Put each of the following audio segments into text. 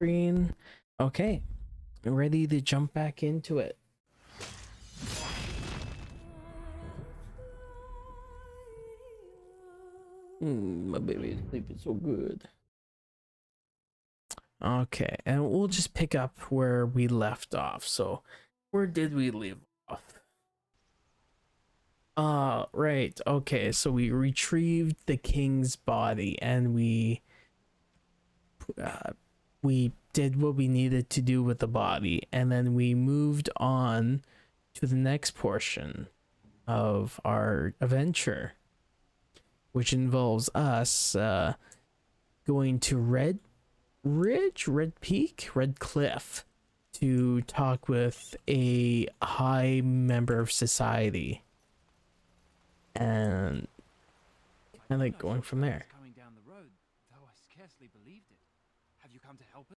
screen. Okay, ready to jump back into it. My baby is sleeping so good. Okay, and we'll just pick up where we left off. So, where did we leave off? Right. Okay, so we retrieved the king's body and we did what we needed to do with the body, and then we moved on to the next portion of our adventure, which involves us going to Red Cliff to talk with a high member of society, and kind of going from there. Coming down the road, though I scarcely believed it. Have you come to help us?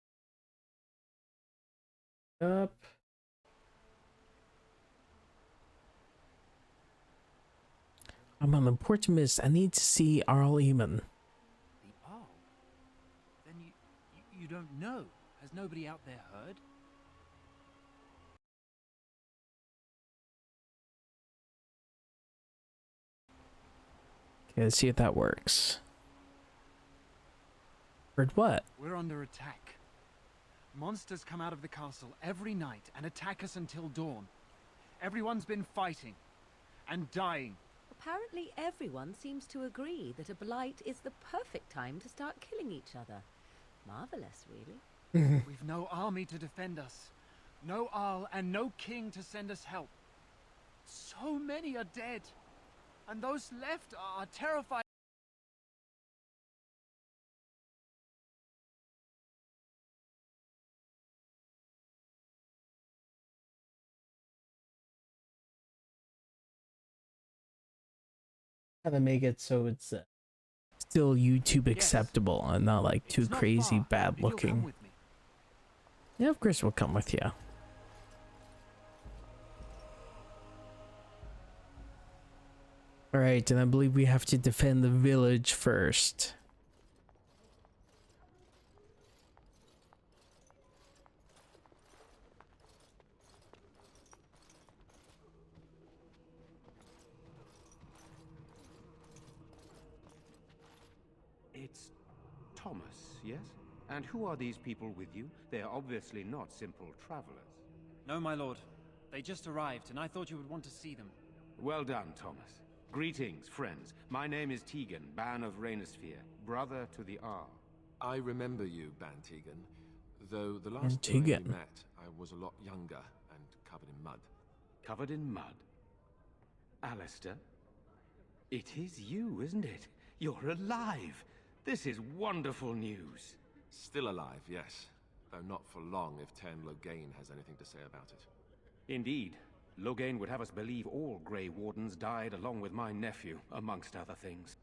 Up. I'm on important business. I need to see Eamon. The Arl? Then you don't know. Has nobody out there heard? Okay, let's see if that works. Heard what? We're under attack. Monsters come out of the castle every night and attack us until dawn. Everyone's been fighting and dying. Apparently everyone seems to agree that a blight is the perfect time to start killing each other. Marvelous, really. We've no army to defend us. No Arl and no king to send us help. So many are dead. And those left are terrified. How to make it so it's still YouTube acceptable and not like too crazy bad looking. Yeah, of course we'll come with you. Alright, and I believe we have to defend the village first. It's Thomas, yes? And who are these people with you? They are obviously not simple travelers. No, my lord. They just arrived, and I thought you would want to see them. Well done, Thomas. Greetings, friends. My name is Tegan, Ban of Rainersphere, brother to the Arl. I remember you, Ban Tegan, though the last time we met, I was a lot younger and covered in mud. Covered in mud? Alistair? It is you, isn't it? You're alive! This is wonderful news. Still alive, yes. Though not for long if Tern Loghain has anything to say about it. Indeed. Loghain would have us believe all Grey Wardens died along with my nephew, amongst other things.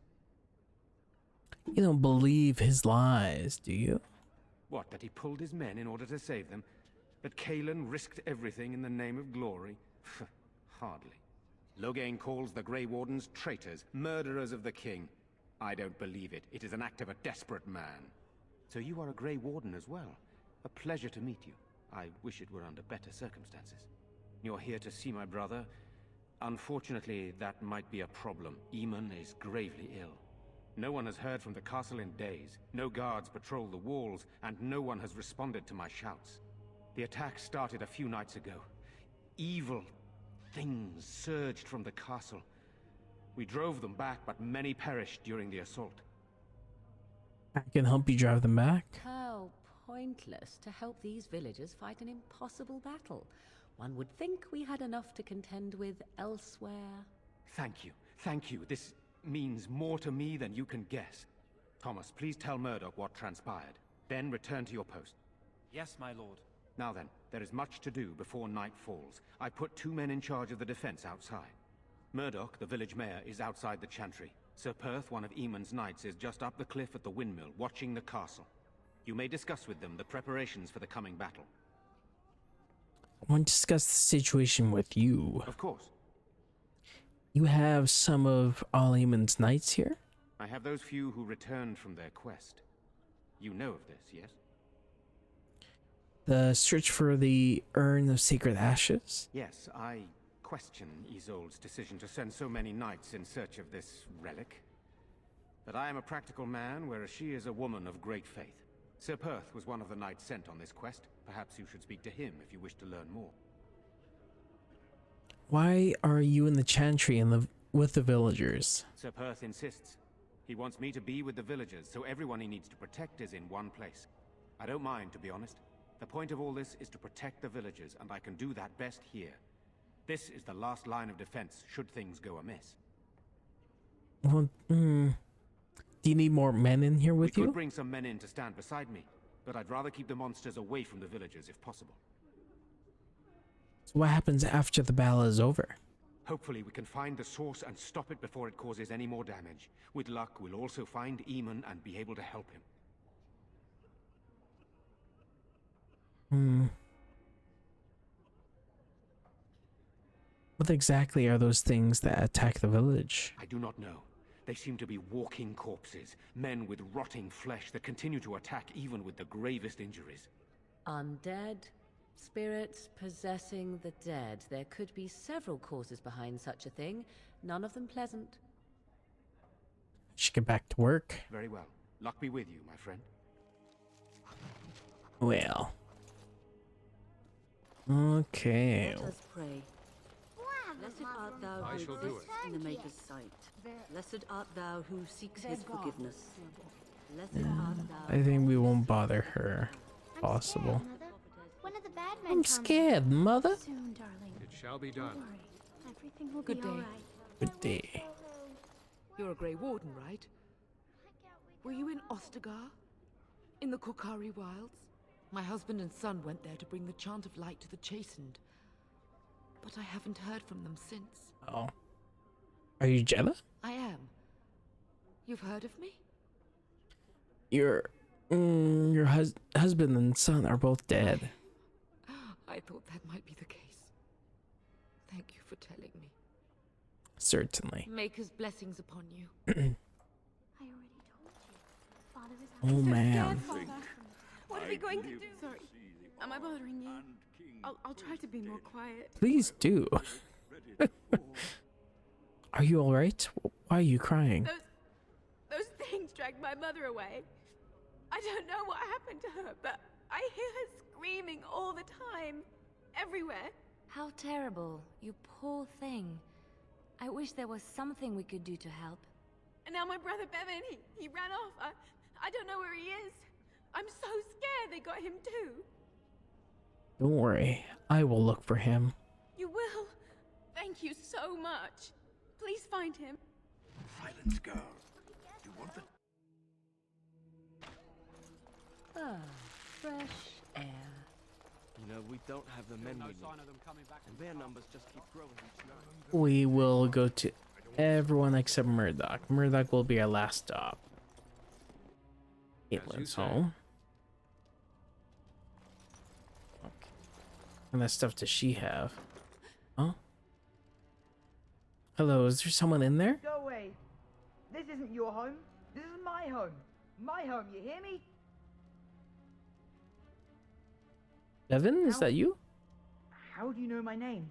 You don't believe his lies, do you? What, that he pulled his men in order to save them? That Cailan risked everything in the name of glory? Hardly. Loghain calls the Grey Wardens traitors, murderers of the king. I don't believe it. It is an act of a desperate man. So you are a Grey Warden as well. A pleasure to meet you. I wish it were under better circumstances. You're here to see my brother. Unfortunately, that might be a problem. Eamon is gravely ill. No one has heard from the castle in days. No guards patrol the walls, and no one has responded to my shouts. The attack started a few nights ago. Evil things surged from the castle. We drove them back, but many perished during the assault. I can help you drive them back. How pointless to help these villagers fight an impossible battle. One would think we had enough to contend with elsewhere. Thank you. Thank you. This means more to me than you can guess. Thomas, please tell Murdoch what transpired. Then return to your post. Yes, my lord. Now then, there is much to do before night falls. I put 2 men in charge of the defense outside. Murdoch, the village mayor, is outside the chantry. Sir Perth, one of Eamon's knights, is just up the cliff at the windmill, watching the castle. You may discuss with them the preparations for the coming battle. I want to discuss the situation with you. Of course. You have some of Eamon's knights here? I have those few who returned from their quest. You know of this, yes? The search for the urn of sacred ashes? Yes, I question Isolde's decision to send so many knights in search of this relic. But I am a practical man, whereas she is a woman of great faith. Sir Perth was one of the knights sent on this quest. Perhaps you should speak to him if you wish to learn more. Why are you in the chantry with the villagers? Sir Perth insists. He wants me to be with the villagers, so everyone he needs to protect is in one place. I don't mind, to be honest. The point of all this is to protect the villagers, and I can do that best here. This is the last line of defense, should things go amiss. Well, do you need more men in here with We you? could bring some men in to stand beside me, but I'd rather keep the monsters away from the villagers if possible. So what happens after the battle is over? Hopefully we can find the source and stop it before it causes any more damage. With luck, we'll also find Eamon and be able to help him. What exactly are those things that attack the village? I do not know. They seem to be walking corpses, men with rotting flesh that continue to attack even with the gravest injuries. Undead, spirits possessing the dead. There could be several causes behind such a thing, none of them pleasant. Should get back to work. Very well. Luck be with you, my friend. Well. Okay. Let us pray. Blessed art thou I who shall do exists it. in the Maker's sight. Blessed art thou who seeks his forgiveness. Blessed art thou. I think we won't bother her. Possible. One of the bad men I'm comes. scared, mother. Soon, darling. It shall be done. Don't worry. Everything will Good be day. all right. Good day. You're a Grey Warden, right? Were you in Ostagar? In the Korkari Wilds? My husband and son went there to bring the chant of light to the chastened. But I haven't heard from them since. Oh. Are you Jetta? I am. You've heard of me? Your husband and son are both dead. I thought that might be the case. Thank you for telling me. Certainly. Maker's blessings upon you. I already told you. Father is out. Oh man. What are we going to do? Sorry, am I bothering you? I'll try to be more quiet. Please do. Are you alright? Why are you crying? Those things dragged my mother away. I don't know what happened to her, but I hear her screaming all the time, everywhere. How terrible, you poor thing. I wish there was something we could do to help. And now my brother Bevan, he ran off. I don't know where he is. I'm so scared they got him too. Don't worry. I will look for him. You will? Thank you so much. Please find him. Silence, girl. You want the... Ah, fresh air. You know, we don't have the men we need. And their numbers just keep growing each night. We will go to everyone except Murdoch. Murdoch will be our last stop. Caitlin's say. home. Okay. What kind of stuff does she have? Huh? Hello, is there someone in there? Go away. This isn't your home. This is my home. My home, you hear me? Devin, is that you? How do you know my name?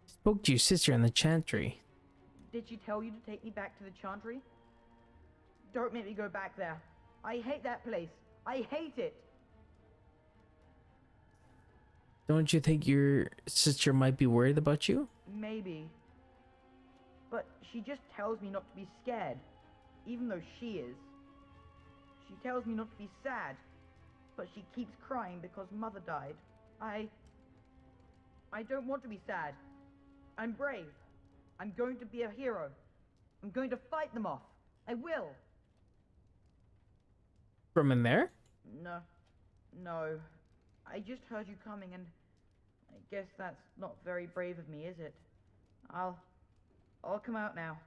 Spoke to your sister in the chantry. Did she tell you to take me back to the chantry? Don't make me go back there. I hate that place. I hate it. Don't you think your sister might be worried about you? Maybe. But she just tells me not to be scared, even though she is. She tells me not to be sad, but she keeps crying because Mother died. I don't want to be sad. I'm brave. I'm going to be a hero. I'm going to fight them off. I will. From in there? No. I just heard you coming and I guess that's not very brave of me, is it? I'll come out now.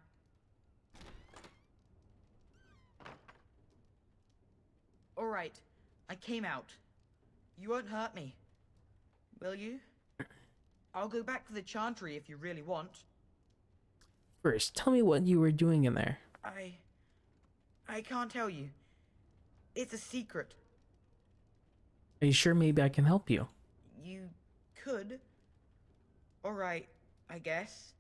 Alright, I came out. You won't hurt me. Will you? I'll go back to the chantry if you really want. First, tell me what you were doing in there. I can't tell you. It's a secret. Are you sure maybe I can help you? You could. Alright, I guess.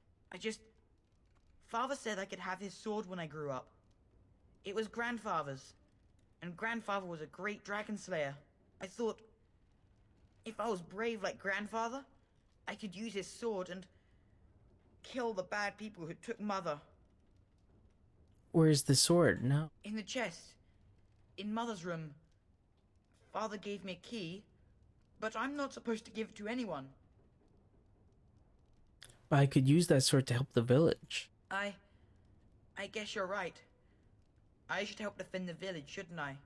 Father said I could have his sword when I grew up. It was Grandfather's. And Grandfather was a great dragon slayer. I thought, if I was brave like Grandfather, I could use his sword and kill the bad people who took Mother. Where's the sword? No. In the chest. In Mother's room. Father gave me a key, but I'm not supposed to give it to anyone. But I could use that sword to help the village. I guess you're right. I should help defend the village, shouldn't I?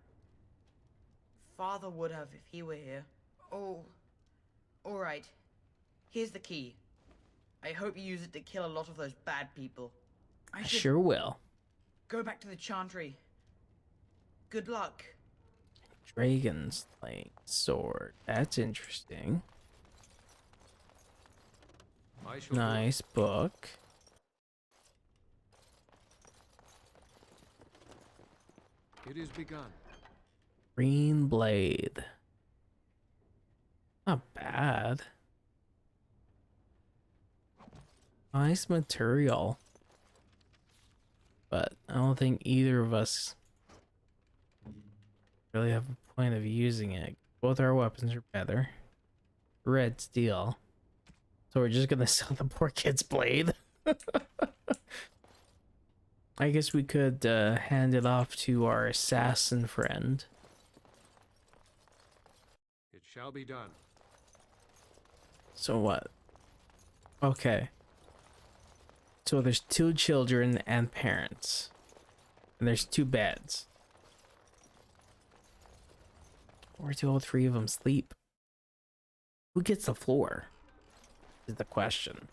Father would have if he were here. Oh, alright. Here's the key. I hope you use it to kill a lot of those bad people. I sure will. Go back to the chantry. Good luck. Dragon slaying sword. That's interesting. Nice book. It is begun. Green blade. Not bad. Nice material. But I don't think either of us really have a point of using it. Both our weapons are better. Red steel. So we're just gonna sell the poor kid's blade. I guess we could hand it off to our assassin friend. It shall be done. So what? Okay. So there's 2 children and parents. And there's 2 beds. Where do all 3 of them sleep? Who gets the floor? Is the question.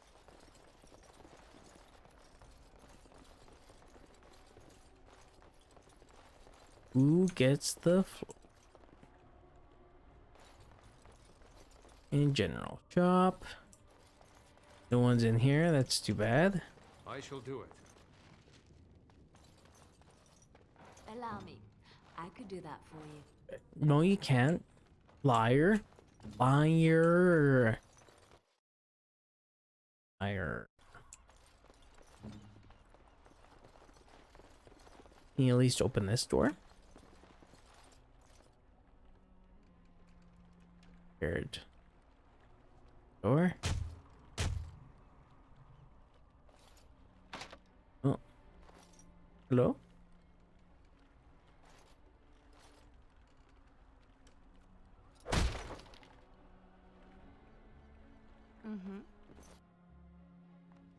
Who gets the floor? In general shop. No one's in here. That's too bad. I shall do it. Allow me. I could do that for you. No, you can't. Liar. Liar. Liar. Can you at least open this door? Weird. Door. Oh. Hello?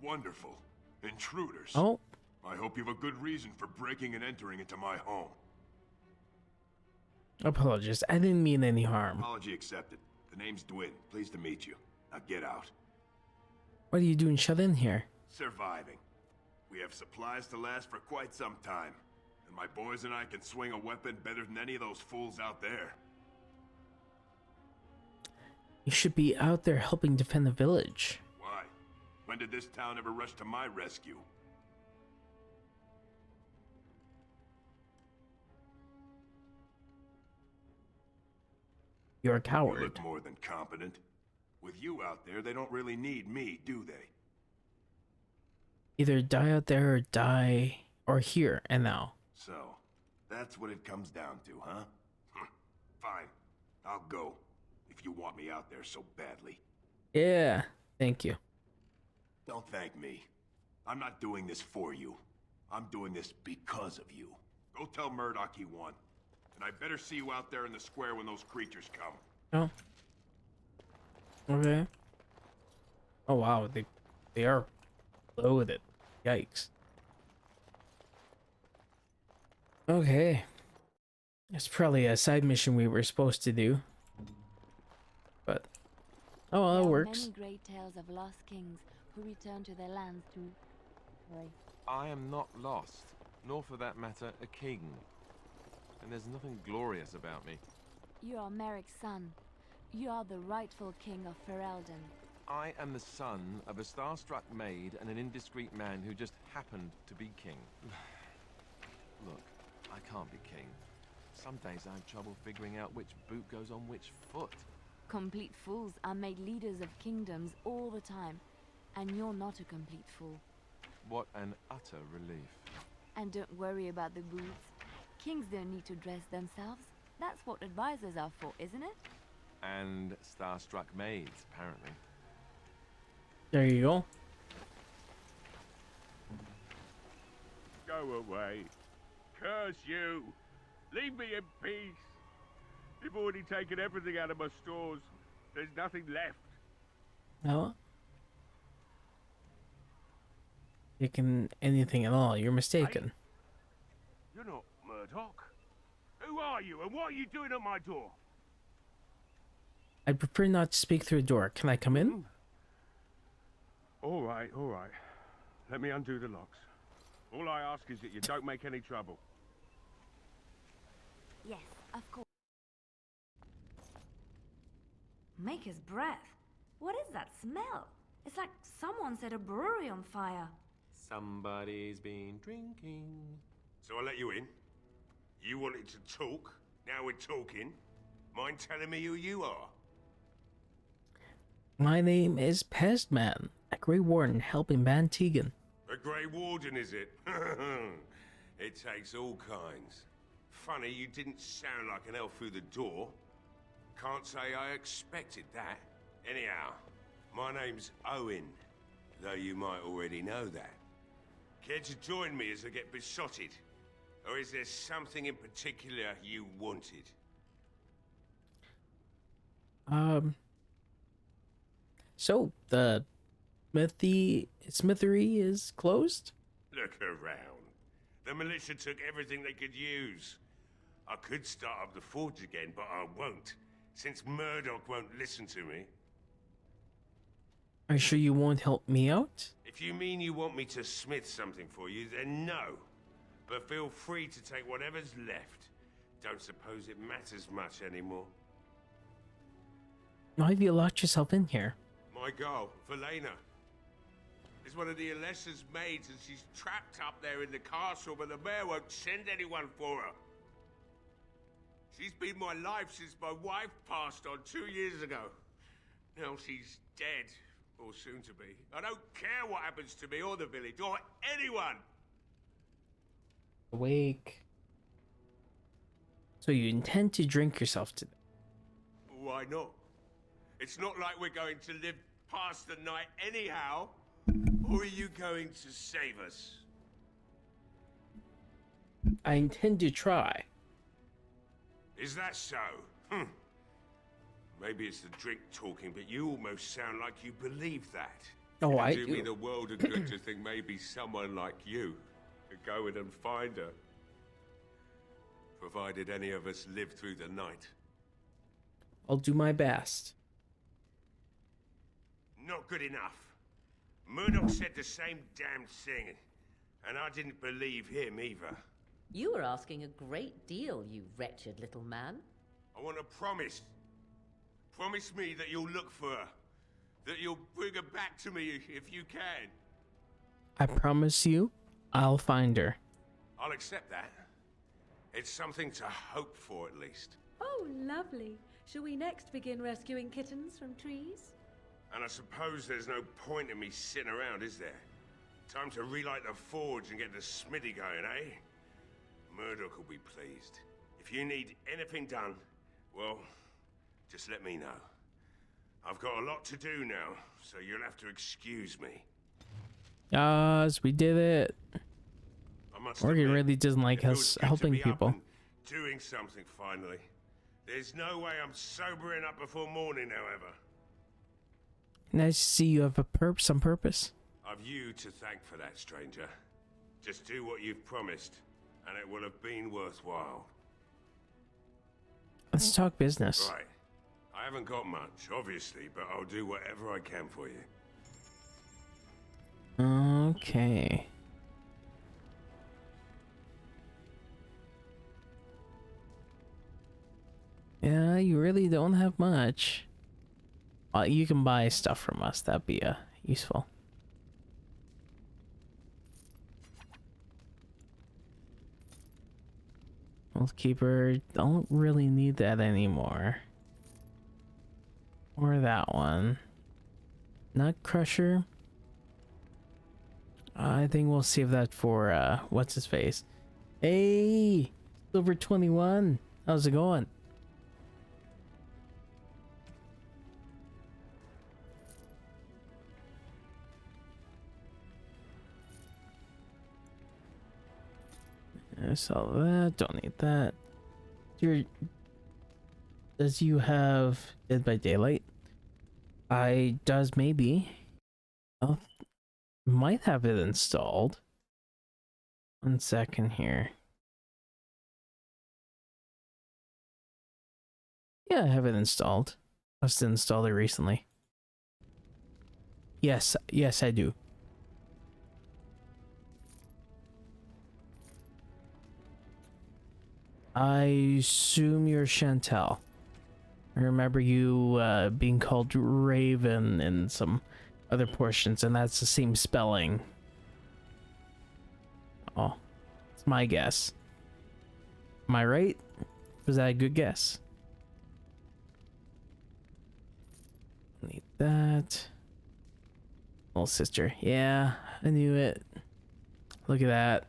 Wonderful. Intruders. Oh. I hope you have a good reason for breaking and entering into my home. Apologies. I didn't mean any harm. Apology accepted. The name's Dwin. Pleased to meet you. Now get out. What are you doing shut in here? Surviving. We have supplies to last for quite some time. And my boys and I can swing a weapon better than any of those fools out there. You should be out there helping defend the village. Why? When did this town ever rush to my rescue? You're a coward. You look more than competent. With you out there, they don't really need me, do they? Either die out there or die or here and now. So, that's what it comes down to, huh? Fine. I'll go. If you want me out there so badly. Yeah, thank you. Don't thank me. I'm not doing this for you. I'm doing this because of you. Go tell Murdoch he won. And I better see you out there in the square when those creatures come. Oh. Okay. Oh wow, they are loaded. Yikes. Okay. It's probably a side mission we were supposed to do. But oh well, it works. Many great tales of lost kings who return to their lands to I am not lost, nor for that matter a king. And there's nothing glorious about me. You are Merrick's son. You are the rightful king of Ferelden. I am the son of a star-struck maid and an indiscreet man who just happened to be king. Look, I can't be king. Some days I have trouble figuring out which boot goes on which foot. Complete fools are made leaders of kingdoms all the time, and you're not a complete fool. What an utter relief. And don't worry about the boots. Kings don't need to dress themselves. That's what advisors are for, isn't it? And starstruck maids, apparently. There you go. Go away. Curse you. Leave me in peace. You've already taken everything out of my stores. There's nothing left. No. Taking anything at all, you're mistaken. You're not Murdoch. Who are you and what are you doing at my door? I'd prefer not to speak through a door. Can I come in? All right, all right. Let me undo the locks. All I ask is that you don't make any trouble. Yes, of course. Maker's breath. What is that smell? It's like someone set a brewery on fire. Somebody's been drinking. So I let you in. You wanted to talk. Now we're talking. Mind telling me who you are? My name is Pestman, a Grey Warden helping Van Tegan. A Grey Warden, is it? It takes all kinds. Funny, you didn't sound like an elf through the door. Can't say I expected that. Anyhow, my name's Owen, though you might already know that. Care to join me as I get besotted? Or is there something in particular you wanted? So, the smithery is closed? Look around. The militia took everything they could use. I could start up the forge again, but I won't, since Murdoch won't listen to me. Are you sure you won't help me out? If you mean you want me to smith something for you, then no. But feel free to take whatever's left. Don't suppose it matters much anymore. Why have you locked yourself in here? My girl, Valena, is one of the Alessa's maids, and she's trapped up there in the castle, but the mayor won't send anyone for her. She's been my life since my wife passed on 2 years ago. Now she's dead, or soon to be. I don't care what happens to me or the village, or anyone! Awake. So you intend to drink yourself to death? Why not? It's not like we're going to live past the night anyhow. Or are you going to save us? I intend to try. Is that so? Maybe it's the drink talking, but you almost sound like you believe that. Oh, I do. do. Me the world of good to think maybe someone like you could go in and find her. Provided any of us live through the night. I'll do my best. Not good enough. Murdoch said the same damn thing, and I didn't believe him either. You were asking a great deal, you wretched little man. I want a promise. Promise me that you'll look for her. That you'll bring her back to me if you can. I promise you, I'll find her. I'll accept that. It's something to hope for, at least. Oh, lovely. Shall we next begin rescuing kittens from trees? And I suppose there's no point in me sitting around, is there? Time to relight the forge and get the smithy going, eh? Murdoch will be pleased. If you need anything done, well, just let me know. I've got a lot to do now, so you'll have to excuse me. Yes, we did it. Morgan admit, really doesn't like it feels us good to helping be up people. and doing something finally. There's no way I'm sobering up before morning, however. Nice to see you have some purpose. I've you to thank for that, stranger. Just do what you've promised, and it will have been worthwhile. Let's talk business. Right. I haven't got much, obviously, but I'll do whatever I can for you. Okay. Yeah, you really don't have much. You can buy stuff from us. That'd be useful. Oath Keeper, don't really need that anymore. Or that one. Nut Crusher. I think we'll save that for what's his face. Hey, Silver 21. How's it going? I saw that. Don't need that. Does you have Dead by Daylight? I does maybe. Oh, might have it installed. 1 second here. Yeah, I have it installed. I just installed it recently. Yes, yes, I do. I assume you're Chantel. I remember you being called Raven in some other portions, and that's the same spelling. Oh, it's my guess. Am I right? Was that a good guess? Need that. Little sister. Yeah, I knew it. Look at that.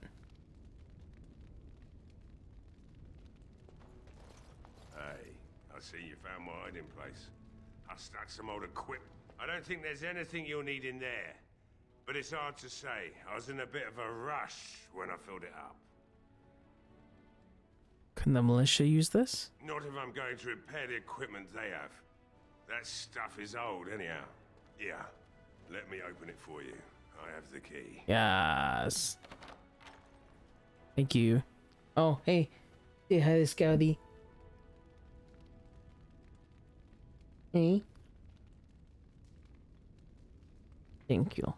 See, you found my hiding place. I stuck some old equipment. I don't think there's anything you'll need in there. But it's hard to say. I was in a bit of a rush when I filled it up. Can the militia use this? Not if I'm going to repair the equipment they have. That stuff is old anyhow. Yeah, let me open it for you. I have the key. Yes. Thank you. Oh, hey. Say hi to Scouty. Hey. Thank you.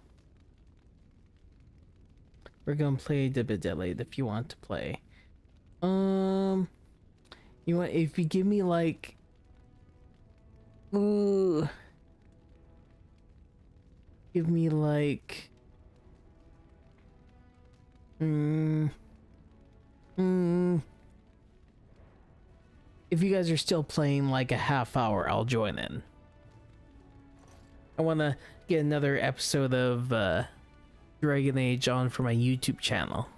We're gonna play Dead by Daylight if you want to play. You want, if you give me like, ooh, give me like, if you guys are still playing like a half hour, I'll join in. I want to get another episode of Dragon Age on for my YouTube channel.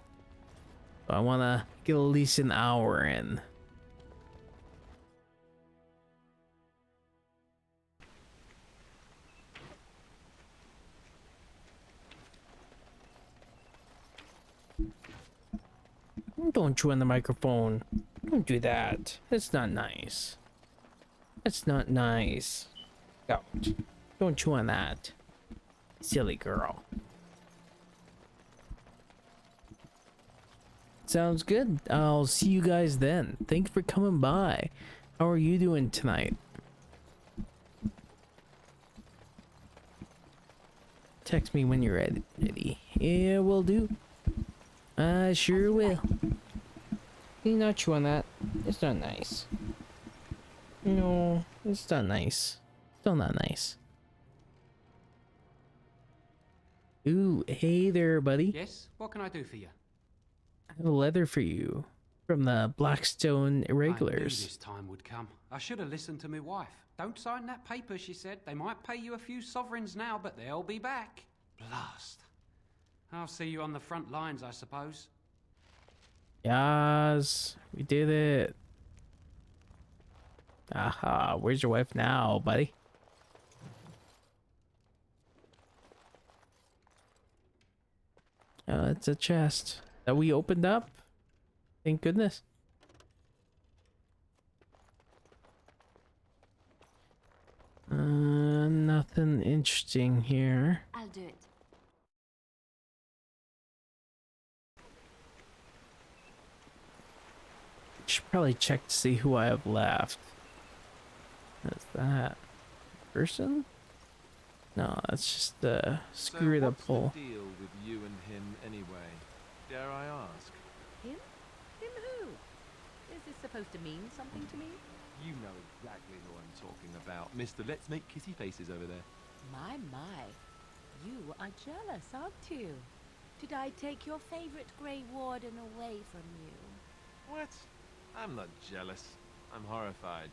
So I want to get at least an hour in. Don't chew on the microphone. Don't do that. That's not nice. That's not nice. Don't chew on that. Silly girl. Sounds good. I'll see you guys then. Thanks for coming by. How are you doing tonight? Text me when you're ready. Yeah, will do. I sure will. Can you not chew on that? It's not nice. No, it's not nice. Still not nice. Ooh, hey there, buddy. Yes? What can I do for you? I have a letter for you from the Blackstone Irregulars. I knew this time would come. I should have listened to my wife. Don't sign that paper, she said. They might pay you a few sovereigns now, but they'll be back. Blast. I'll see you on the front lines, I suppose. Yes, we did it. Aha, where's your wife now, buddy? It's a chest that we opened up. Thank goodness. Nothing interesting here. I'll do it. Should probably check to see who I have left. What's that? Person? No, that's just the screw the pole. What's the deal with you and him anyway? Dare I ask? Him? Him who? Is this supposed to mean something to me? You know exactly who I'm talking about. Mr. Let's Make Kissy Faces over there. My. You are jealous, aren't you? Did I take your favorite Grey Warden away from you? What? I'm not jealous. I'm horrified.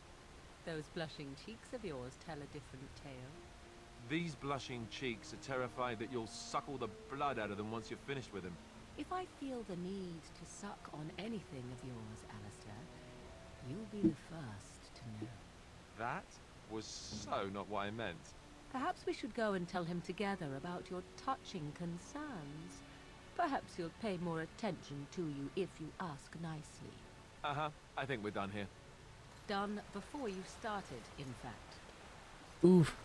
Those blushing cheeks of yours tell a different tale. These blushing cheeks are terrified that you'll suck all the blood out of them once you're finished with him. If I feel the need to suck on anything of yours, Alistair, you'll be the first to know. That was so not what I meant. Perhaps we should go and tell him together about your touching concerns. Perhaps he'll pay more attention to you if you ask nicely. Uh-huh. I think we're done here. Done before you started, in fact. Oof.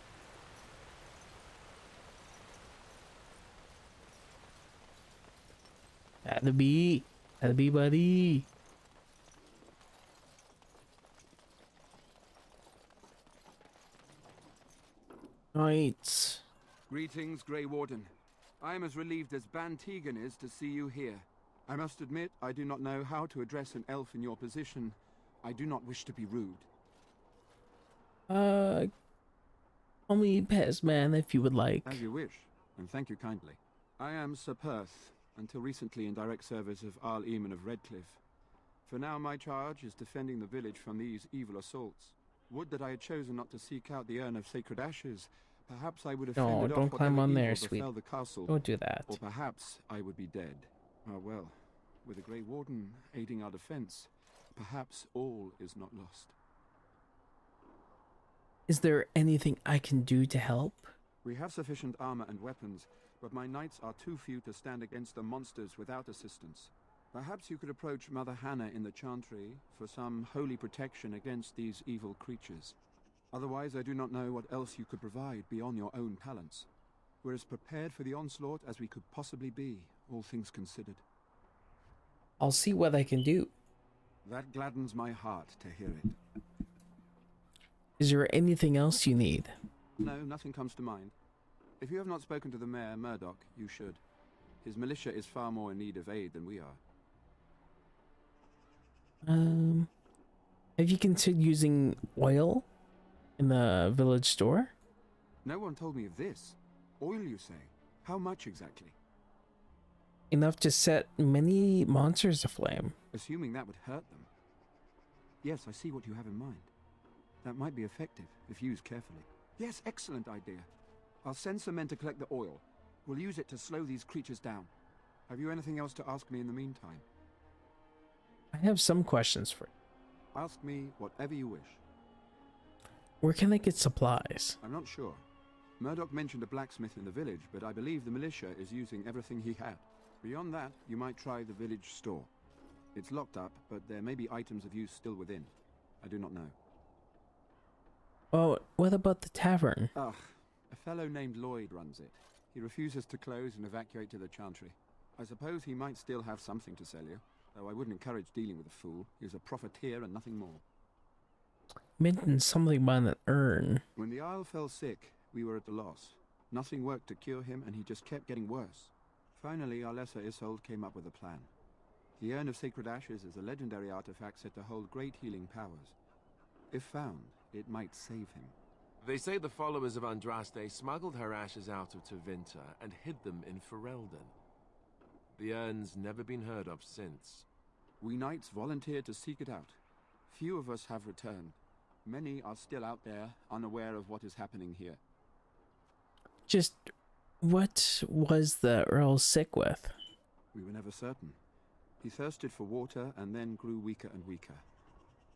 Had to be, buddy. Right. Greetings, Grey Warden. I am as relieved as Ban Tegan is to see you here. I must admit, I do not know how to address an elf in your position. I do not wish to be rude. Call me Pezman if you would like. As you wish, and thank you kindly. I am Sir Perth, until recently in direct service of Eamon of REdcliff. For now, my charge is defending the village from these evil assaults. Would that I had chosen not to seek out the urn of sacred ashes. Perhaps I would have fended No, don't off climb whatever on there, evil sweet. befell the castle. Don't do that. Or perhaps I would be dead. Ah, well, with the Grey Warden aiding our defense, perhaps all is not lost. Is there anything I can do to help? We have sufficient armor and weapons, but my knights are too few to stand against the monsters without assistance. Perhaps you could approach Mother Hannah in the Chantry for some holy protection against these evil creatures. Otherwise, I do not know what else you could provide beyond your own talents. We're as prepared for the onslaught as we could possibly be, all things considered. I'll see what I can do. That gladdens my heart to hear it. Is there anything else you need? No, nothing comes to mind. If you have not spoken to the Mayor, Murdoch, you should. His militia is far more in need of aid than we are. Have you considered using oil in the village store? No one told me of this. Oil, you say? How much exactly? Enough to set many monsters aflame. Assuming that would hurt them. Yes, I see what you have in mind. That might be effective, if used carefully. Yes, excellent idea. I'll send some men to collect the oil. We'll use it to slow these creatures down. Have you anything else to ask me in the meantime? I have some questions for you. Ask me whatever you wish. Where can I get supplies? I'm not sure. Murdoch mentioned a blacksmith in the village, but I believe the militia is using everything he had. Beyond that, you might try the village store. It's locked up, but there may be items of use still within. I do not know. Oh, what about the tavern? Ugh, a fellow named Lloyd runs it. He refuses to close and evacuate to the Chantry. I suppose he might still have something to sell you, though I wouldn't encourage dealing with a fool. He's a profiteer and nothing more. Mentioned something about an urn. When the Isle fell sick, we were at a loss. Nothing worked to cure him, and he just kept getting worse. Finally, our lesser Isolde came up with a plan. The Urn of Sacred Ashes is a legendary artifact said to hold great healing powers. If found, it might save him. They say the followers of Andraste smuggled her ashes out of Tevinter and hid them in Ferelden. The urn's never been heard of since. We knights volunteered to seek it out. Few of us have returned. Many are still out there, unaware of what is happening here. Just what was the Earl sick with? We were never certain. He thirsted for water and then grew weaker and weaker.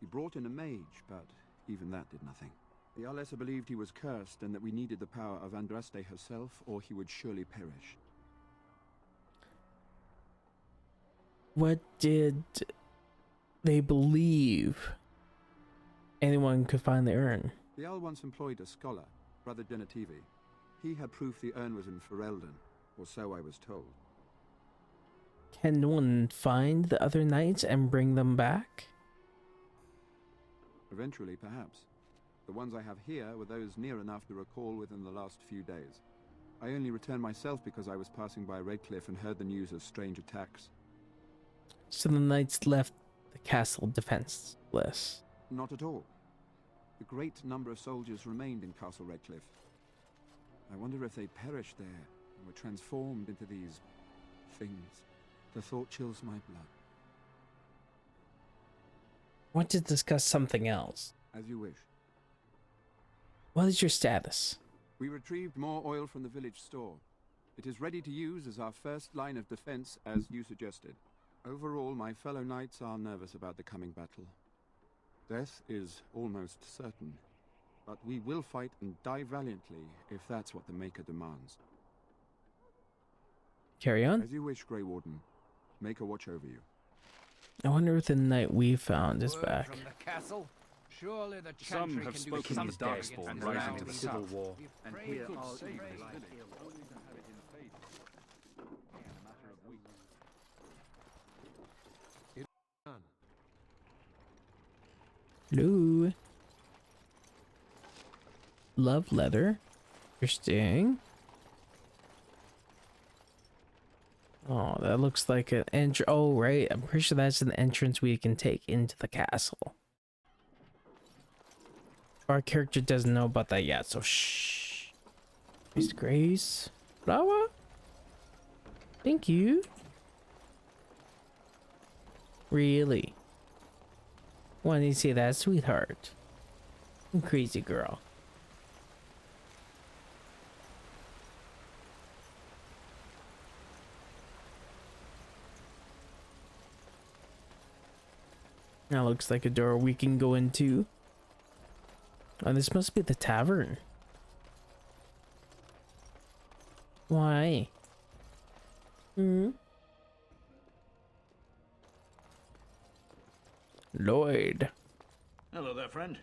He brought in a mage, but even that did nothing. The Arlessa believed he was cursed and that we needed the power of Andraste herself, or he would surely perish. What did they believe anyone could find the urn? The Owl once employed a scholar, Brother Genetivi. He had proof the urn was in Ferelden, or so I was told. Can no one find the other knights and bring them back? Eventually, perhaps. The ones I have here were those near enough to recall within the last few days. I only returned myself because I was passing by REdcliff and heard the news of strange attacks. So the knights left the castle defenseless? Not at all. A great number of soldiers remained in Castle REdcliff. I wonder if they perished there and were transformed into these things. The thought chills my blood. Want to discuss something else. As you wish. What is your status? We retrieved more oil from the village store. It is ready to use as our first line of defense, as you suggested. Overall, my fellow knights are nervous about the coming battle. Death is almost certain, but we will fight and die valiantly if that's what the Maker demands. Carry on. As you wish, Grey Warden. Maker watch over you. I wonder if the knight we found is back. From the castle. Surely the Some have spoken of the Darkspawn rising to the Civil War, and here are Hello. Love leather. Interesting. Oh, that looks like an entrance. Oh, right. I'm pretty sure that's an entrance we can take into the castle. Our character doesn't know about that yet, so shh. Grace. Flower? Thank you. Really? Why did you say that, sweetheart? Crazy girl. That looks like a door we can go into. Oh, this must be the tavern. Why? Lloyd. Hello there, friend.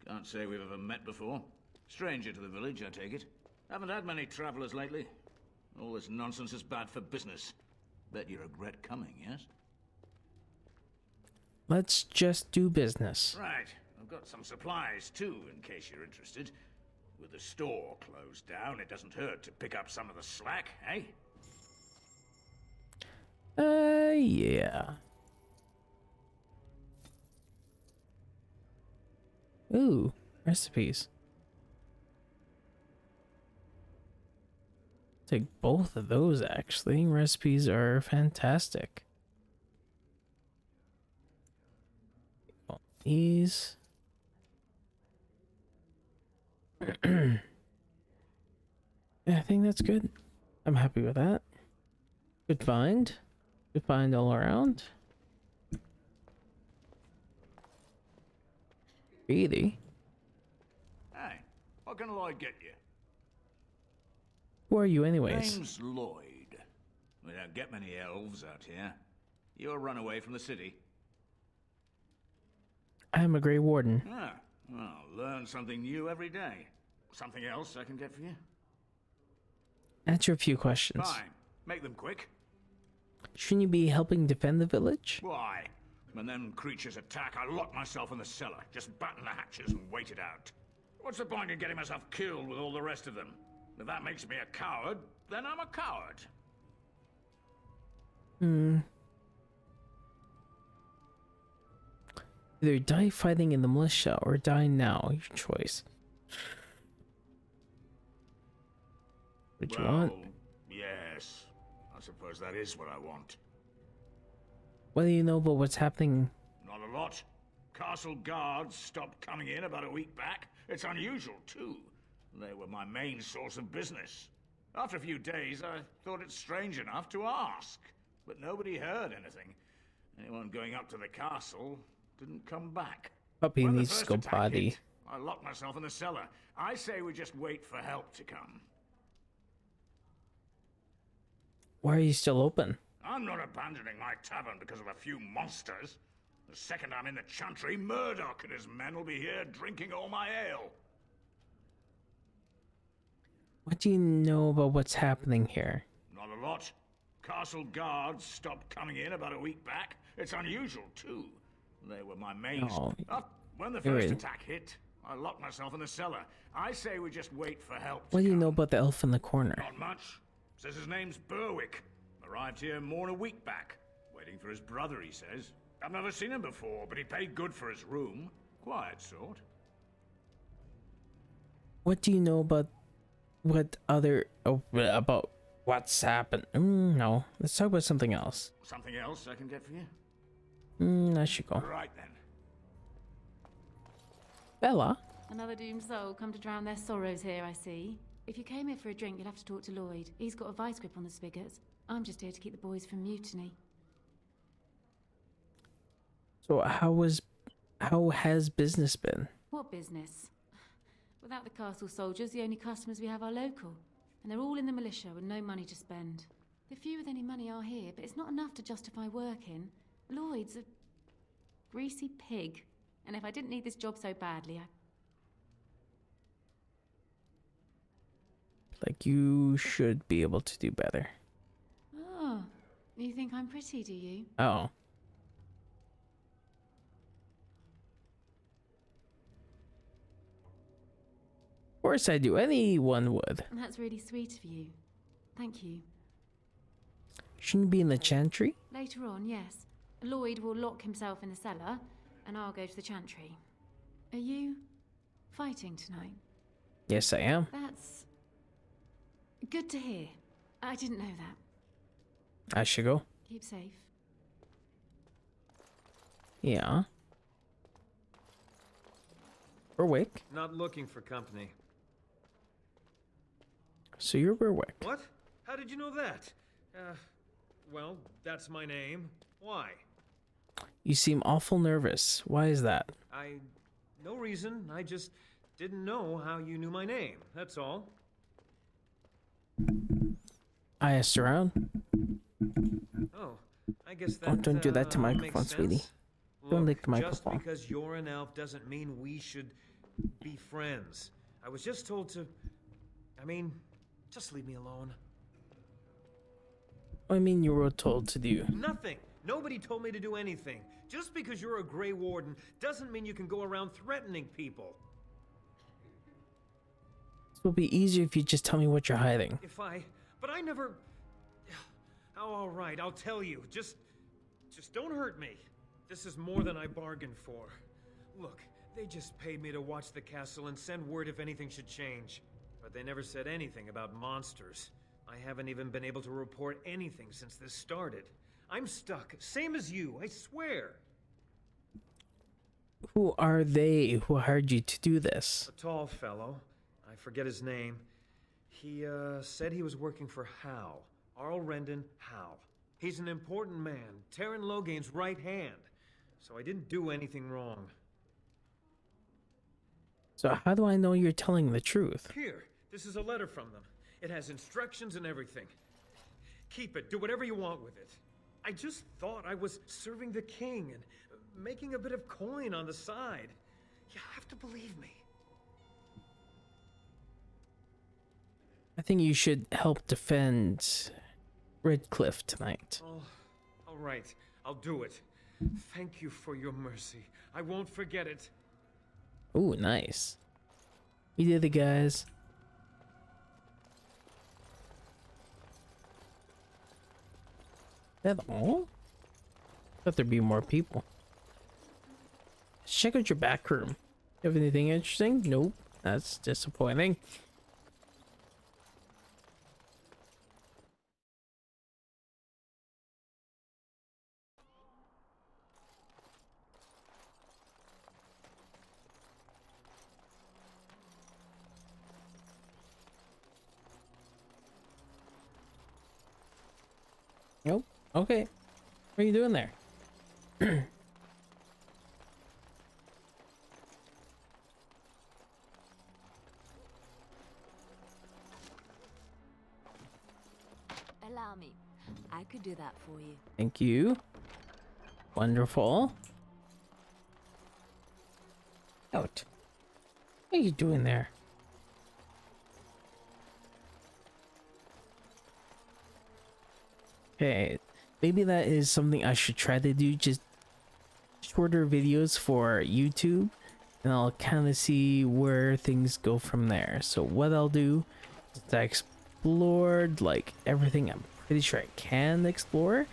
Can't say we've ever met before. Stranger to the village, I take it. Haven't had many travelers lately. All this nonsense is bad for business. Bet you regret coming, yes? Let's just do business. Right. I've got some supplies, too, in case you're interested. With the store closed down, it doesn't hurt to pick up some of the slack, eh? Yeah. Ooh, recipes. Take both of those, actually. Recipes are fantastic. These. Yeah, I think that's good. I'm happy with that. Good find. Good find all around. Really? Hey, what can Lloyd get you? Who are you anyways? Name's Lloyd. We don't get many elves out here. You're a runaway from the city. I'm a Grey Warden. Ah, well, learn something new every day. Something else I can get for you? Answer a few questions. Fine. Make them quick. Shouldn't you be helping defend the village? Why? When them creatures attack, I lock myself in the cellar. Just batten the hatches and wait it out. What's the point in getting myself killed with all the rest of them? If that makes me a coward, then I'm a coward. Either die fighting in the militia or die now. Your choice. What you want? Yes. I suppose that is what I want. What do you know about what's happening? Not a lot. Castle guards stopped coming in about a week back. It's unusual, too. They were my main source of business. After a few days, I thought it strange enough to ask. But nobody heard anything. Anyone going up to the castle didn't come back. Puppy When the needs to first go attack potty. hit, I locked myself in the cellar. I say we just wait for help to come. Why are you still open? I'm not abandoning my tavern because of a few monsters. The second I'm in the chantry, Murdoch and his men will be here drinking all my ale. What do you know about what's happening here? Not a lot. Castle guards stopped coming in about a week back. It's unusual, too. They were my main... when the first attack hit, I locked myself in the cellar. I say we just wait for help. What do you know about the elf in the corner? Not much. Says his name's Berwick. Arrived here more than a week back. Waiting for his brother, he says. I've never seen him before, but he paid good for his room. Quiet sort. What do you know about what other... Oh, about what's happened? No, let's talk about something else. Something else I can get for you? I should go. Right then. Bella? Another doomed soul come to drown their sorrows here, I see. If you came here for a drink, you'll have to talk to Lloyd. He's got a vice grip on the spigots. I'm just here to keep the boys from mutiny. So how has business been? What business? Without the castle soldiers, the only customers we have are local. And they're all in the militia with no money to spend. The few with any money are here, but it's not enough to justify working. Lloyd's a greasy pig. And if I didn't need this job so badly, Like, you should be able to do better. Oh, you think I'm pretty, do you? Oh. Of course I do. Anyone would. That's really sweet of you. Thank you. Shouldn't be in the chantry? Later on, yes. Lloyd will lock himself in the cellar, and I'll go to the chantry. Are you fighting tonight? Yes, I am. That's good to hear. I didn't know that. I should go. Keep safe. Yeah. Berwick. Not looking for company. So you're Berwick. What? How did you know that? Well, that's my name. Why? You seem awful nervous. Why is that? No reason. I just didn't know how you knew my name. That's all. I asked around. Oh, I guess that. Don't do that to microphone, makes sweetie. sense. Don't Look, lick the microphone. Just because you're an elf doesn't mean we should be friends. I was just told to. I mean, just leave me alone. I mean, you were told to do. Nothing. Nobody told me to do anything. Just because you're a Grey Warden doesn't mean you can go around threatening people. It will be easier if you just tell me what you're hiding. But I never. Oh, all right, I'll tell you. Just don't hurt me. This is more than I bargained for. Look, they just paid me to watch the castle and send word if anything should change. But they never said anything about monsters. I haven't even been able to report anything since this started. I'm stuck, same as you, I swear. Who are they who hired you to do this? A tall fellow. I forget his name. He, said he was working for Hal. Arl Rendon Hal. He's an important man, Terran Logain's right hand. So I didn't do anything wrong. So how do I know you're telling the truth? Here, this is a letter from them. It has instructions and everything. Keep it, do whatever you want with it. I just thought I was serving the king and making a bit of coin on the side. You have to believe me. I think you should help defend REdcliff tonight. Oh, all right, I'll do it. Thank you for your mercy. I won't forget it. Ooh, nice. You did it, guys. That all? Thought there'd be more people. Let's check out your back room. You have anything interesting? Nope. That's disappointing. Nope. Okay. What are you doing there? Allow me. I could do that for you. Thank you. Wonderful. Out. What are you doing there? Okay, maybe that is something I should try to do, just shorter videos for YouTube, and I'll kind of see where things go from there. So what I'll do is I explored like everything I'm pretty sure I can explore,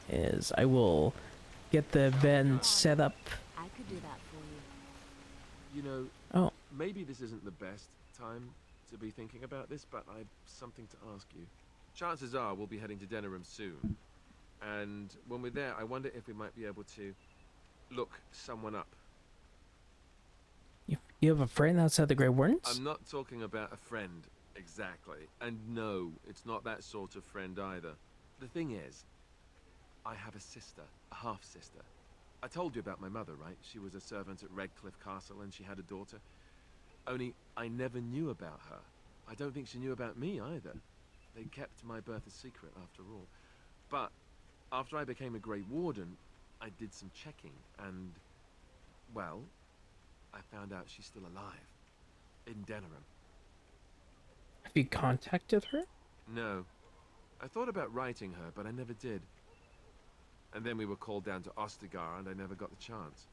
is I will get the event set up. I could do that for you. You know, oh, maybe this isn't the best time to be thinking about this, but I've something to ask you. Chances are we'll be heading to Denerim soon. And when we're there, I wonder if we might be able to look someone up. You have a friend outside the Grey Wardens? I'm not talking about a friend, exactly. And no, it's not that sort of friend either. The thing is, I have a sister, a half-sister. I told you about my mother, right? She was a servant at REdcliff Castle and she had a daughter. Only, I never knew about her. I don't think she knew about me either. They kept my birth a secret after all. But, after I became a Grey Warden, I did some checking and, well, I found out she's still alive. In Denerim. Have you contacted her? No. I thought about writing her, but I never did. And then we were called down to Ostagar, and I never got the chance.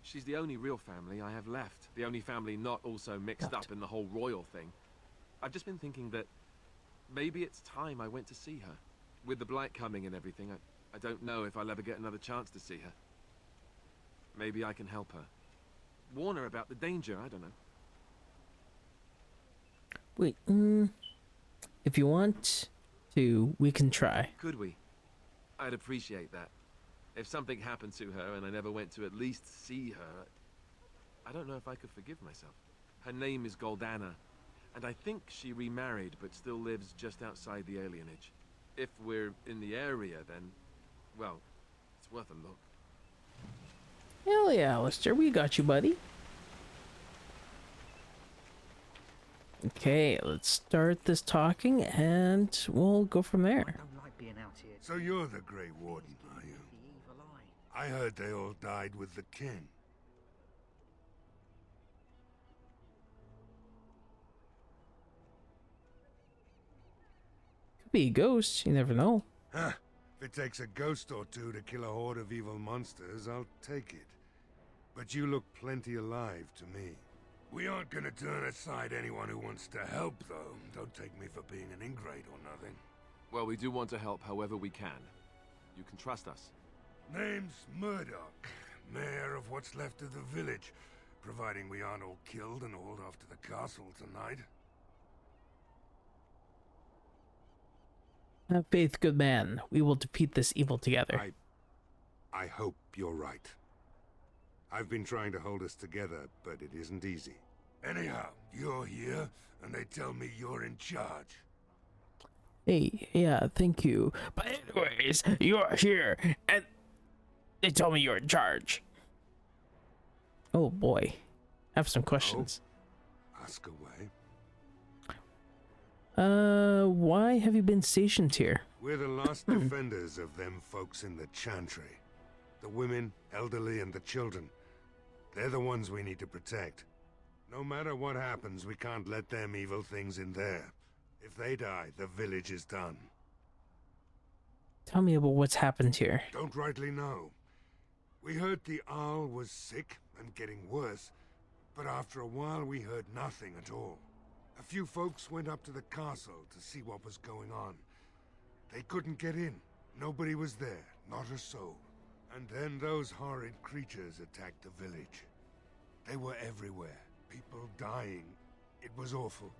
She's the only real family I have left. The only family not also mixed up in the whole royal thing. I've just been thinking that maybe it's time I went to see her. With the blight coming and everything, I don't know if I'll ever get another chance to see her. Maybe I can help her. Warn her about the danger, I don't know. Wait, if you want to, we can try. Could we? I'd appreciate that. If something happened to her and I never went to at least see her, I don't know if I could forgive myself. Her name is Goldana, and I think she remarried but still lives just outside the alienage. If we're in the area, then, well, it's worth a look. Hell yeah, Alistair, we got you, buddy. Okay, let's start this talking and we'll go from there. So you're the Grey Warden, are you? I heard they all died with the king. Could be a ghost, you never know. Huh. If it takes a ghost or two to kill a horde of evil monsters, I'll take it. But you look plenty alive to me. We aren't gonna turn aside anyone who wants to help, though. Don't take me for being an ingrate or nothing. Well, we do want to help however we can. You can trust us. Name's Murdoch, mayor of what's left of the village, providing we aren't all killed and hauled off to the castle tonight. Have faith, good man. We will defeat this evil together. I hope you're right. I've been trying to hold us together, but it isn't easy. Anyhow, you're here, and they tell me you're in charge. Hey, yeah, thank you. But anyways, you're here, and they told me you're in charge. Oh boy. I have some questions. Oh, ask away. Why have you been stationed here? We're the last defenders of them folks in the Chantry. The women, elderly, and the children. They're the ones we need to protect. No matter what happens, we can't let them evil things in there. If they die, the village is done. Tell me about what's happened here. Don't rightly know. We heard the Arl was sick and getting worse, but after a while we heard nothing at all. A few folks went up to the castle to see what was going on. They couldn't get in. Nobody was there, not a soul. And then those horrid creatures attacked the village. They were everywhere. People dying. It was awful.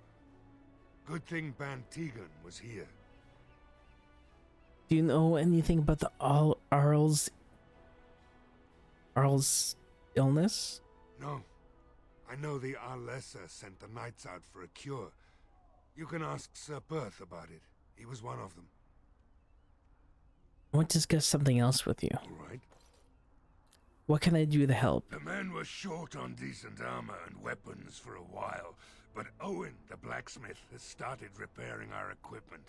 Good thing Bantegan was here. Do you know anything about the Arl's illness? No. I know the Arlessa sent the knights out for a cure. You can ask Sir Perth about it. He was one of them. I want to discuss something else with you. All right. What can I do to help? The men were short on decent armor and weapons for a while, but Owen, the blacksmith, has started repairing our equipment.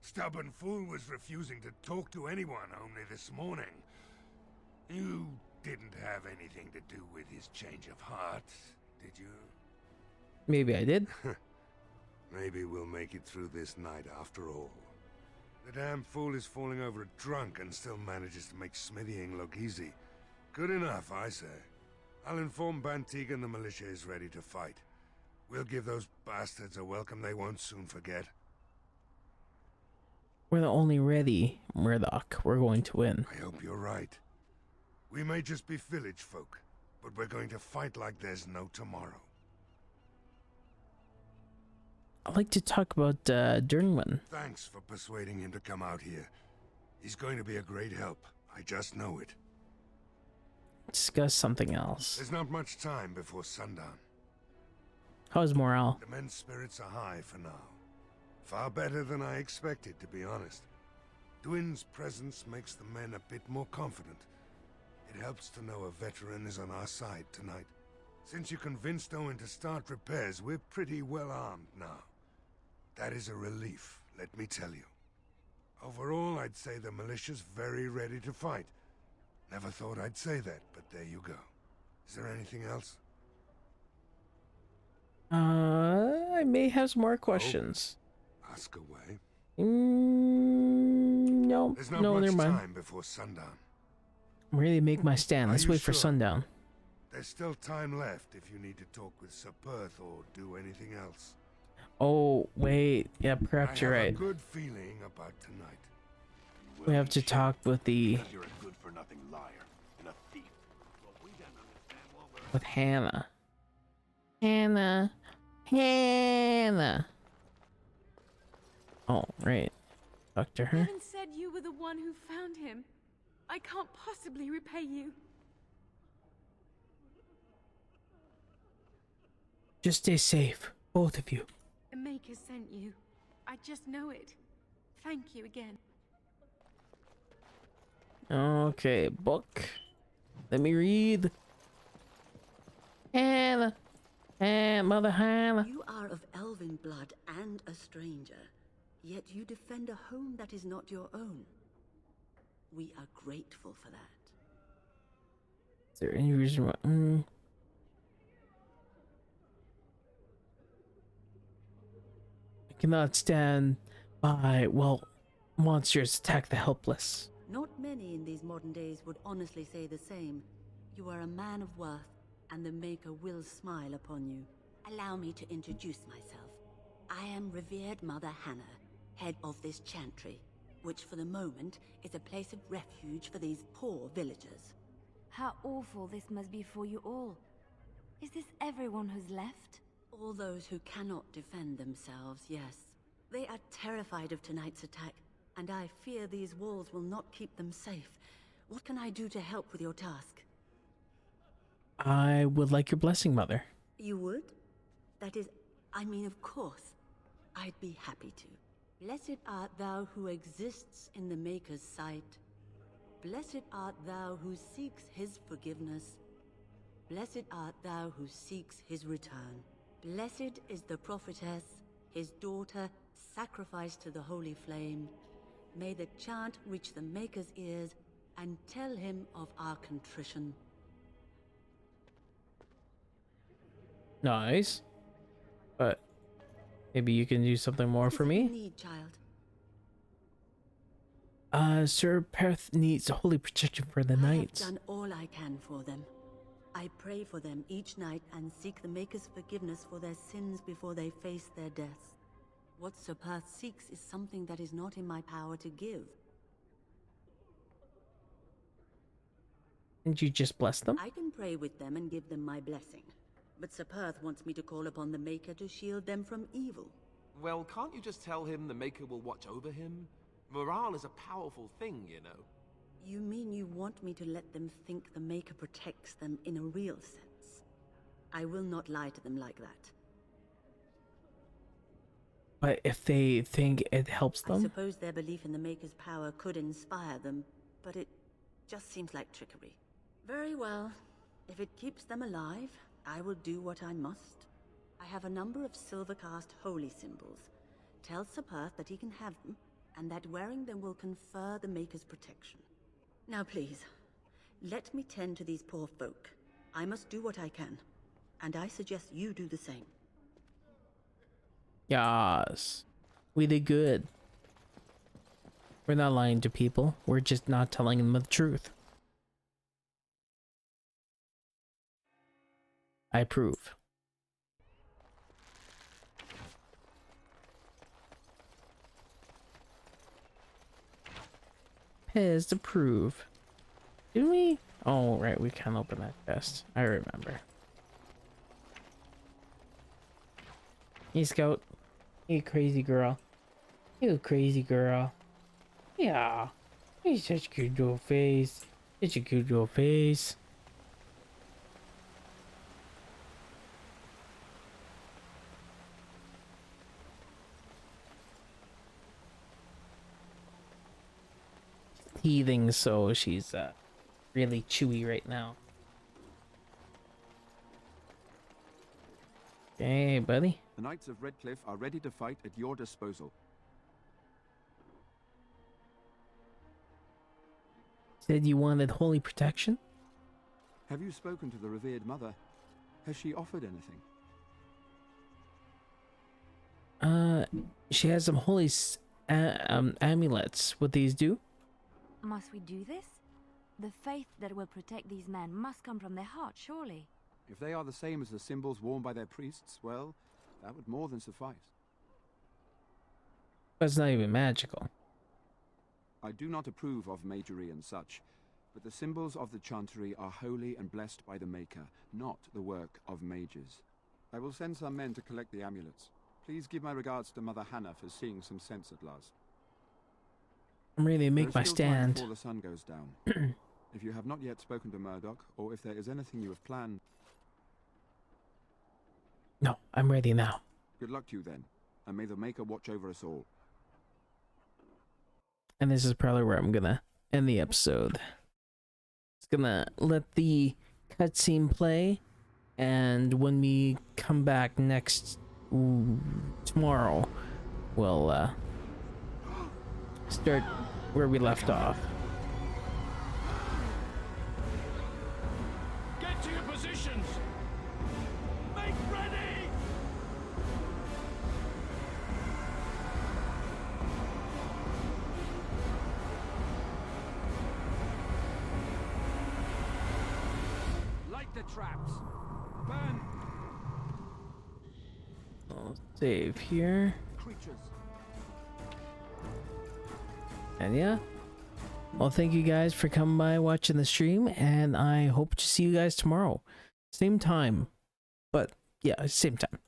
Stubborn fool was refusing to talk to anyone only this morning. You didn't have anything to do with his change of heart, did you? Maybe I did. Maybe we'll make it through this night after all. The damn fool is falling over drunk and still manages to make smithying look easy. Good enough, I say. I'll inform Bantegan the militia is ready to fight. We'll give those bastards a welcome they won't soon forget. We're the only ready, Murdoch. We're going to win. I hope you're right. We may just be village folk, but we're going to fight like there's no tomorrow. I'd like to talk about Durnwin. Thanks for persuading him to come out here. He's going to be a great help. I just know it. Discuss something else. There's not much time before sundown. How's morale? The men's spirits are high for now. Far better than I expected, to be honest. Dwin's presence makes the men a bit more confident. It helps to know a veteran is on our side tonight. Since you convinced Owen to start repairs, we're pretty well armed now. That is a relief, let me tell you. Overall, I'd say the militia's very ready to fight. Never thought I'd say that, but there you go. Is there anything else? I may have some more questions. Ask away. No, There's not no, much never mind. time before sundown. Really make my stand. Let's you wait for sure? sundown. There's still time left if you need to talk with Sir Perth or do anything else. Oh, wait. Yeah, perhaps you're I have right. a good feeling about tonight. We have to talk with the... You're a good-for-nothing liar and a thief. with Hannah. Hannah. Hannah. Oh, right. Talk to her. Eamon said you were the one who found him. I can't possibly repay you. Just stay safe, both of you. The Maker sent you. I just know it. Thank you again. Okay, book. Let me read. Hannah. Mother Hannah. You are of elven blood and a stranger, yet you defend a home that is not your own. We are grateful for that. Is there any reason why? I cannot stand by while monsters attack the helpless. Not many in these modern days would honestly say the same. You are a man of worth, and the Maker will smile upon you. Allow me to introduce myself. I am revered Mother Hannah, head of this chantry, which for the moment is a place of refuge for these poor villagers. How awful this must be for you all. Is this everyone who's left? All those who cannot defend themselves, yes. They are terrified of tonight's attack, and I fear these walls will not keep them safe. What can I do to help with your task? I would like your blessing, Mother. You would? That is, I mean, of course. I'd be happy to. Blessed art thou who exists in the Maker's sight. Blessed art thou who seeks his forgiveness. Blessed art thou who seeks his return. Blessed is the prophetess, his daughter, sacrificed to the holy flame. May the chant reach the Maker's ears and tell him of our contrition. Nice. But maybe you can do something more for me? What do you need, child? Sir Perth needs holy protection for the knights. I have done all I can for them. I pray for them each night and seek the Maker's forgiveness for their sins before they face their deaths. What Sir Perth seeks is something that is not in my power to give. Didn't you just bless them? I can pray with them and give them my blessing. But Sir Perth wants me to call upon the Maker to shield them from evil. Well, can't you just tell him the Maker will watch over him? Morale is a powerful thing, you know. You mean you want me to let them think the Maker protects them in a real sense? I will not lie to them like that. But if they think it helps I them? suppose their belief in the Maker's power could inspire them, but it just seems like trickery. Very well. If it keeps them alive, I will do what I must. I have a number of silver-cast holy symbols. Tell Sir Perth that he can have them, and that wearing them will confer the Maker's protection. Now please, let me tend to these poor folk. I must do what I can, and I suggest you do the same. Yes. We did good. We're not lying to people. We're just not telling them the truth. I approve. Pez approve. Did we? Oh, right. We can't open that chest. I remember. Hey, Scout. You crazy girl. You crazy girl. Yeah. You're such a cute little face. Such a cute little face. teething, so she's really chewy right now. Hey, buddy. The Knights of REdcliff are ready to fight at your disposal. Said you wanted holy protection? Have you spoken to the revered mother? Has she offered anything? She has some holy amulets. What these do? Must we do this? The faith that will protect these men must come from their heart, surely. If they are the same as the symbols worn by their priests, well, that would more than suffice. That's not even magical. I do not approve of magery and such, but the symbols of the Chantry are holy and blessed by the Maker, not the work of mages. I will send some men to collect the amulets. Please give my regards to Mother Hannah for seeing some sense at last. I'm ready to make my stand. Before the sun goes down. If you have not yet spoken to Murdoch, or if there is anything you have planned... No, I'm ready now. Good luck to you then, and may the Maker watch over us all. And this is probably where I'm gonna end the episode. It's gonna let the cutscene play, and when we come back next tomorrow, we'll start where we left off. Get to your positions! Make ready! Light the traps! Burn! I'll save here. Creatures. And yeah. Well, thank you guys for coming by watching the stream, and I hope to see you guys tomorrow. Same time. But yeah, same time.